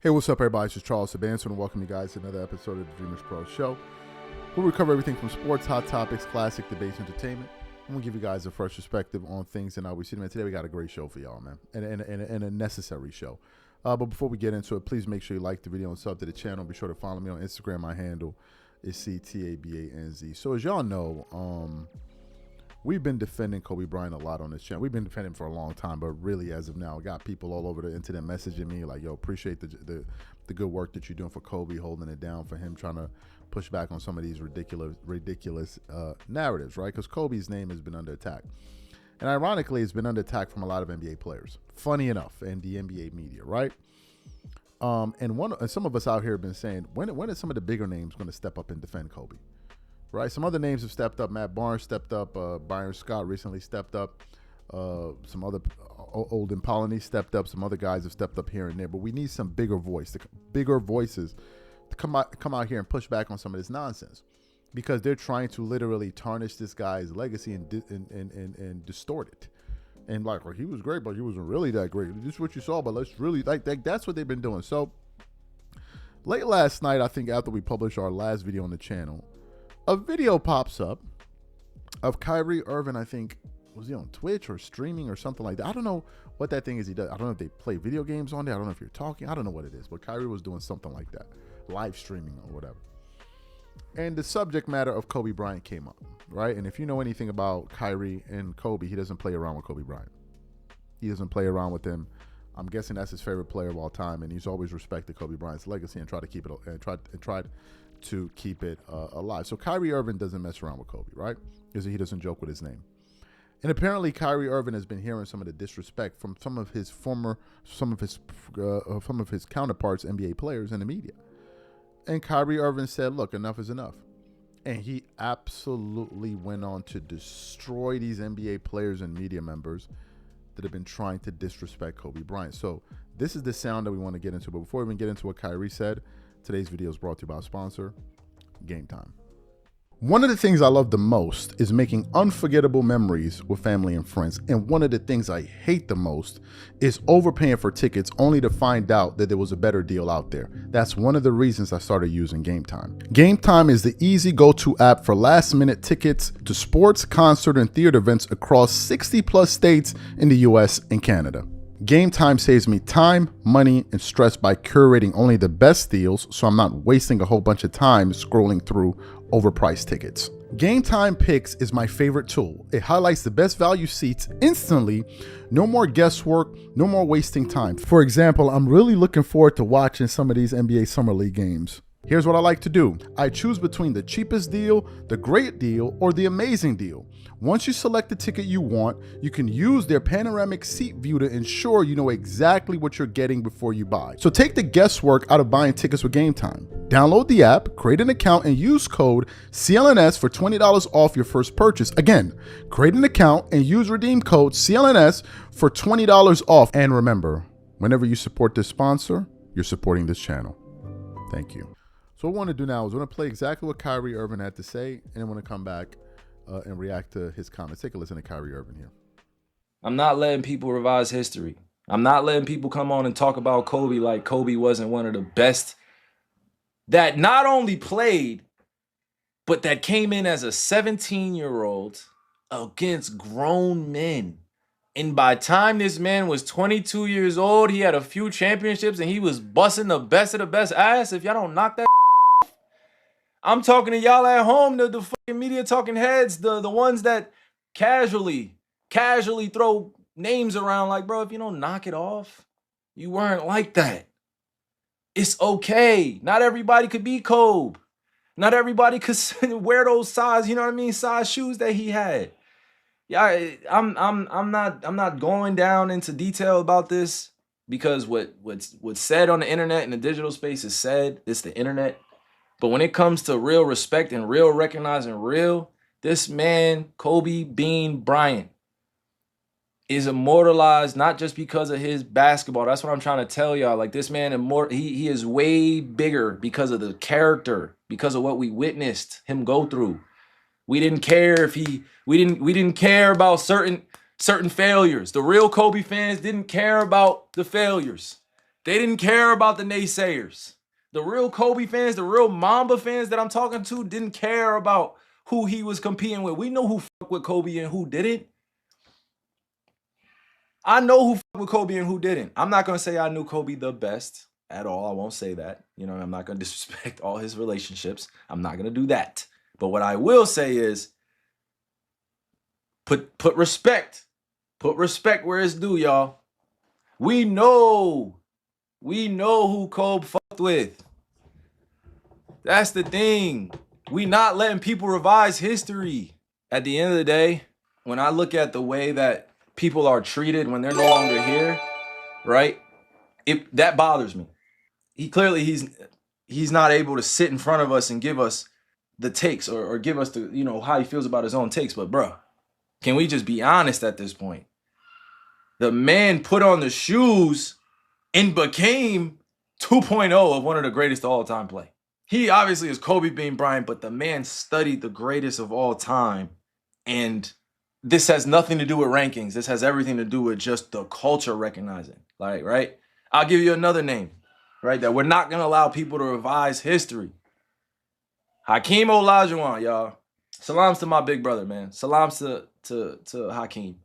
Hey, what's up, everybody? It's just Charles Sabanson, and welcome you guys to another episode of the Dreamers Pro Show, where we cover everything from sports, hot topics, classic debates, entertainment, and we give you guys a fresh perspective on things and how we see them. And today we got a great show for y'all, man, and a necessary show. But before we get into it, please make sure you like the video and sub to the channel. Be sure to follow me on Instagram. My handle is CTABANZ. So as y'all know, we've been defending Kobe Bryant a lot on this channel. We've been defending him for a long time, but really as of now, I got people all over the internet messaging me like, yo, appreciate the good work that you're doing for Kobe, holding it down for him, trying to push back on some of these ridiculous narratives, right? Because Kobe's name has been under attack. And ironically, it's been under attack from a lot of NBA players. Funny enough, and the NBA media, right? And some of us out here have been saying, when are some of the bigger names going to step up and defend Kobe? Right, some other names have stepped up. Matt Barnes stepped up. Byron Scott recently stepped up. Some other Olden Polynice stepped up. Some other guys have stepped up here and there. But we need some bigger voices to come out here and push back on some of this nonsense, because they're trying to literally tarnish this guy's legacy and distort it. And like, well, he was great, but he wasn't really that great. This is what you saw, but let's really that's what they've been doing. So late last night, I think after we published our last video on the channel, a video pops up of Kyrie Irving. I think, was he on Twitch or streaming or something like that? I don't know what that thing is he does. I don't know if they play video games on there. I don't know if you're talking. I don't know what it is, but Kyrie was doing something like that, live streaming or whatever. And the subject matter of Kobe Bryant came up, right? And if you know anything about Kyrie and Kobe, he doesn't play around with Kobe Bryant. He doesn't play around with him. I'm guessing that's his favorite player of all time, and he's always respected Kobe Bryant's legacy and tried to keep it to keep it alive. So Kyrie Irving doesn't mess around with Kobe, right? Because he doesn't joke with his name. And apparently Kyrie Irving has been hearing some of the disrespect from some of his counterparts, NBA players in the media. And Kyrie Irving said, look, enough is enough. And he absolutely went on to destroy these NBA players and media members that have been trying to disrespect Kobe Bryant. So this is the sound that we want to get into. But before we even get into what Kyrie said, today's video is brought to you by our sponsor, Game Time. One of the things I love the most is making unforgettable memories with family and friends. And one of the things I hate the most is overpaying for tickets only to find out that there was a better deal out there. That's one of the reasons I started using Game Time. Game Time is the easy go-to app for last-minute tickets to sports, concert, and theater events across 60+ states in the US and Canada. Game Time saves me time, money, and stress by curating only the best deals, so I'm not wasting a whole bunch of time scrolling through overpriced tickets. Game Time Picks is my favorite tool. It highlights the best value seats instantly. No more guesswork, no more wasting time. For example, I'm really looking forward to watching some of these NBA Summer League games. Here's what I like to do. I choose between the cheapest deal, the great deal, or the amazing deal. Once you select the ticket you want, you can use their panoramic seat view to ensure you know exactly what you're getting before you buy. So take the guesswork out of buying tickets with Game Time. Download the app, create an account, and use code CLNS for $20 off your first purchase. Again, create an account and use redeem code CLNS for $20 off. And remember, whenever you support this sponsor, you're supporting this channel. Thank you. So what I want to do now is I want to play exactly what Kyrie Irving had to say, and then I want to come back and react to his comments. Take a listen to Kyrie Irving here. I'm not letting people revise history. I'm not letting people come on and talk about Kobe like Kobe wasn't one of the best that not only played, but that came in as a 17-year-old against grown men. And by the time this man was 22 years old, he had a few championships and he was busting the best of the best ass. If y'all don't knock that I'm talking to y'all at home, the fucking media talking heads, the ones that casually throw names around like, bro, if you don't knock it off, you weren't like that. It's okay. Not everybody could be Kobe. Not everybody could wear those size, you know what I mean, size shoes that he had. Yeah, I'm not going down into detail about this because what's said on the internet and the digital space is said. It's the internet. But when it comes to real respect and real recognizing real, this man, Kobe Bean Bryant, is immortalized not just because of his basketball. That's what I'm trying to tell y'all. Like, this man, he is way bigger because of the character, because of what we witnessed him go through. We didn't care if we didn't care about certain failures. The real Kobe fans didn't care about the failures. They didn't care about the naysayers. The real Kobe fans, the real Mamba fans that I'm talking to didn't care about who he was competing with. We know who fucked with Kobe and who didn't. I know who fucked with Kobe and who didn't. I'm not going to say I knew Kobe the best at all. I won't say that. You know, I'm not going to disrespect all his relationships. I'm not going to do that. But what I will say is put respect. Put respect where it's due, y'all. We know who Kobe fucked with. That's the thing. We not letting people revise history. At the end of the day, when I look at the way that people are treated when they're no longer here, right? That bothers me. He's not able to sit in front of us and give us the takes or give us the, you know, how he feels about his own takes. But bruh, can we just be honest at this point? The man put on the shoes and became 2.0 of one of the greatest of all time play. He obviously is Kobe being Bryant, but the man studied the greatest of all time. And this has nothing to do with rankings. This has everything to do with just the culture recognizing. Like, right? I'll give you another name, right? That we're not going to allow people to revise history. Hakeem Olajuwon, y'all. Salams to my big brother, man. Salams to Hakeem.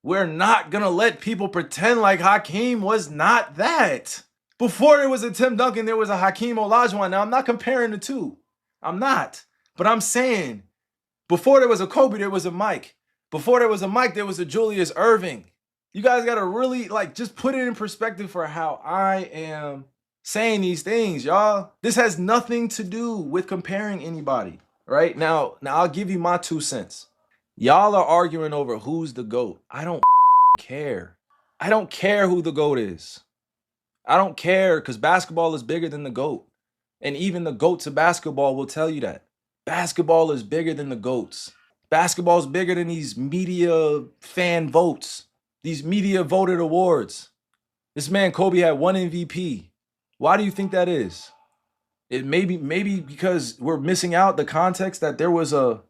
We're not going to let people pretend like Hakeem was not that. Before there was a Tim Duncan, there was a Hakeem Olajuwon. Now, I'm not comparing the two. I'm not. But I'm saying, before there was a Kobe, there was a Mike. Before there was a Mike, there was a Julius Irving. You guys got to really, just put it in perspective for how I am saying these things, y'all. This has nothing to do with comparing anybody, right? Now I'll give you my 2 cents. Y'all are arguing over who's the GOAT. I don't care. I don't care who the GOAT is. I don't care, because basketball is bigger than the GOAT. And even the GOATs of basketball will tell you that. Basketball is bigger than the GOATs. Basketball is bigger than these media fan votes, these media voted awards. This man, Kobe, had 1 MVP. Why do you think that is? It maybe because we're missing out the context that there was a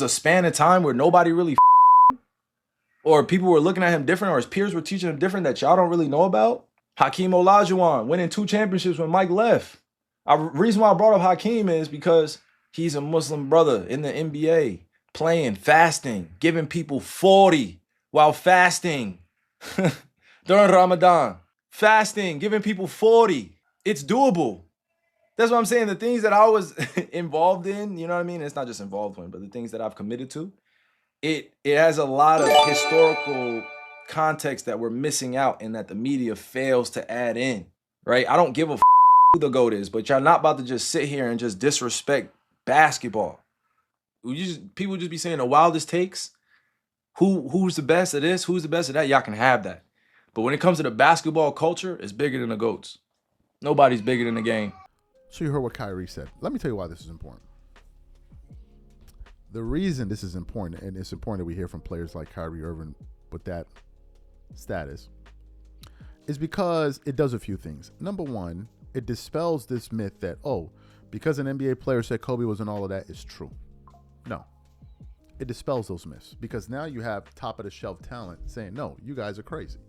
span of time where nobody really or people were looking at him different, or his peers were teaching him different that y'all don't really know about. Hakeem Olajuwon winning 2 championships when Mike left. Reason why I brought up Hakeem is because he's a Muslim brother in the NBA, playing, fasting, giving people 40 while fasting during Ramadan. Fasting, giving people 40. It's doable. That's what I'm saying. The things that I was involved in, you know what I mean? It's not just involved in, but the things that I've committed to, it has a lot of historical context that we're missing out and that the media fails to add in, right? I don't give a who the GOAT is, but y'all not about to just sit here and just disrespect basketball. People just be saying the wildest takes. Who's the best at this? Who's the best at that? Y'all can have that. But when it comes to the basketball culture, it's bigger than the GOATs. Nobody's bigger than the game. So you heard what Kyrie said. Let me tell you why this is important. The reason this is important, and it's important that we hear from players like Kyrie Irving with that status, is because it does a few things. Number one, it dispels this myth that, because an NBA player said Kobe wasn't all of that, it's true. No. It dispels those myths, because now you have top of the shelf talent saying, no, you guys are crazy,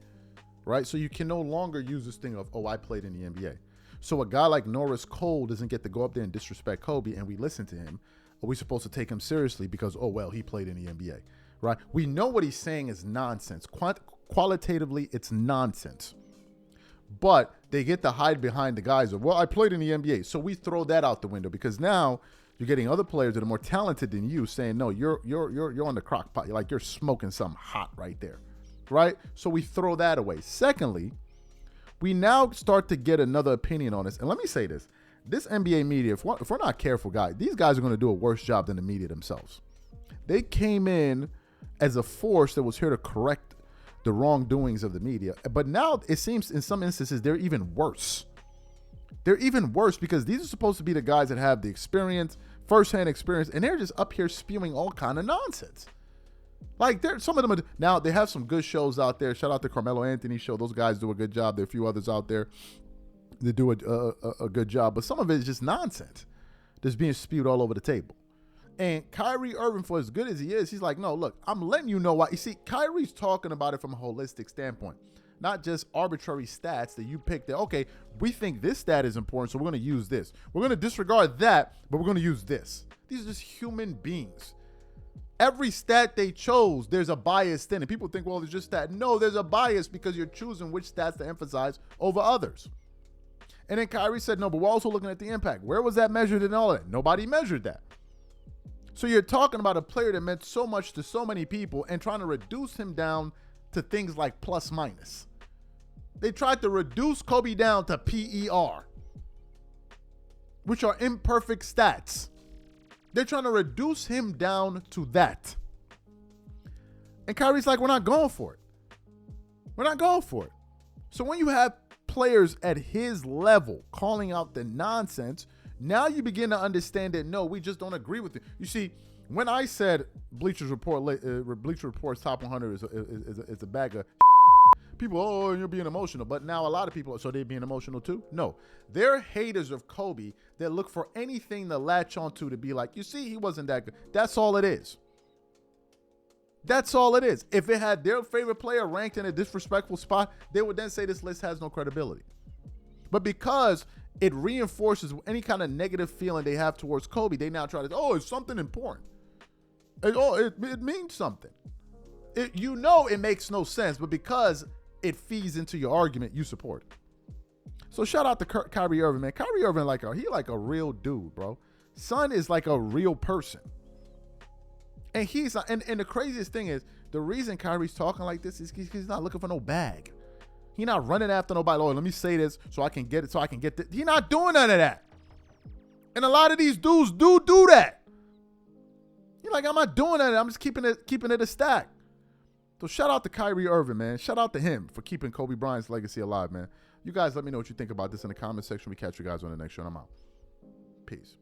right? So you can no longer use this thing of, I played in the NBA. So a guy like Norris Cole doesn't get to go up there and disrespect Kobe, and we listen to him. Are we supposed to take him seriously because, he played in the NBA, right? We know what he's saying is nonsense. Qualitatively, it's nonsense. But they get to hide behind the guys of, I played in the NBA. So we throw that out the window, because now you're getting other players that are more talented than you saying, no, you're on the crock pot. Like, you're smoking something hot right there, right? So we throw that away. Secondly, we now start to get another opinion on this. And let me say this. This NBA media, if we're not careful, guys, these guys are going to do a worse job than the media themselves. They came in as a force that was here to correct the wrongdoings of the media. But now it seems in some instances they're even worse. They're even worse because these are supposed to be the guys that have the experience, firsthand experience, and they're just up here spewing all kind of nonsense. Like, some of them now they have some good shows out there. Shout out to Carmelo Anthony's show. Those guys do a good job. There are a few others out there that do a good job. But some of it is just nonsense that's being spewed all over the table. And Kyrie Irving, for as good as he is, he's like, no, look, I'm letting you know why. You see, Kyrie's talking about it from a holistic standpoint. not just arbitrary stats that you pick that, okay, we think this stat is important, so we're going to use this. We're going to disregard that, but we're going to use this. These are just human beings. Every stat they chose, there's a bias in it. People think, well, it's just that. No, there's a bias because you're choosing which stats to emphasize over others. And then Kyrie said, no, but we're also looking at the impact. Where was that measured and all that? Nobody measured that. So you're talking about a player that meant so much to so many people and trying to reduce him down to things like plus minus. They tried to reduce Kobe down to PER, which are imperfect stats. They're trying to reduce him down to that. And Kyrie's like, we're not going for it. We're not going for it. So when you have players at his level calling out the nonsense, now you begin to understand that, no, we just don't agree with it. You see, when I said Bleacher Report's top 100 is a bag of people, oh, you're being emotional. But now a lot of people, so they're being emotional too? No. They're haters of Kobe that look for anything to latch onto to be like, you see, he wasn't that good. That's all it is. That's all it is. If it had their favorite player ranked in a disrespectful spot, they would then say this list has no credibility. But because it reinforces any kind of negative feeling they have towards Kobe, they now try to, oh, it's something important. It means something. It makes no sense, but because it feeds into your argument, you support it. So shout out to Kyrie Irving, man. Kyrie Irving, he like a real dude, bro. Son is like a real person. And and the craziest thing is, the reason Kyrie's talking like this is he's not looking for no bag. He's not running after nobody. Oh, let me say this so I can get it, so I can get this. He's not doing none of that. And a lot of these dudes do that. You're like, I'm not doing that. I'm just keeping it a stack. So shout out to Kyrie Irving, man. Shout out to him for keeping Kobe Bryant's legacy alive, man. You guys let me know what you think about this in the comment section. We catch you guys on the next show. I'm out. Peace.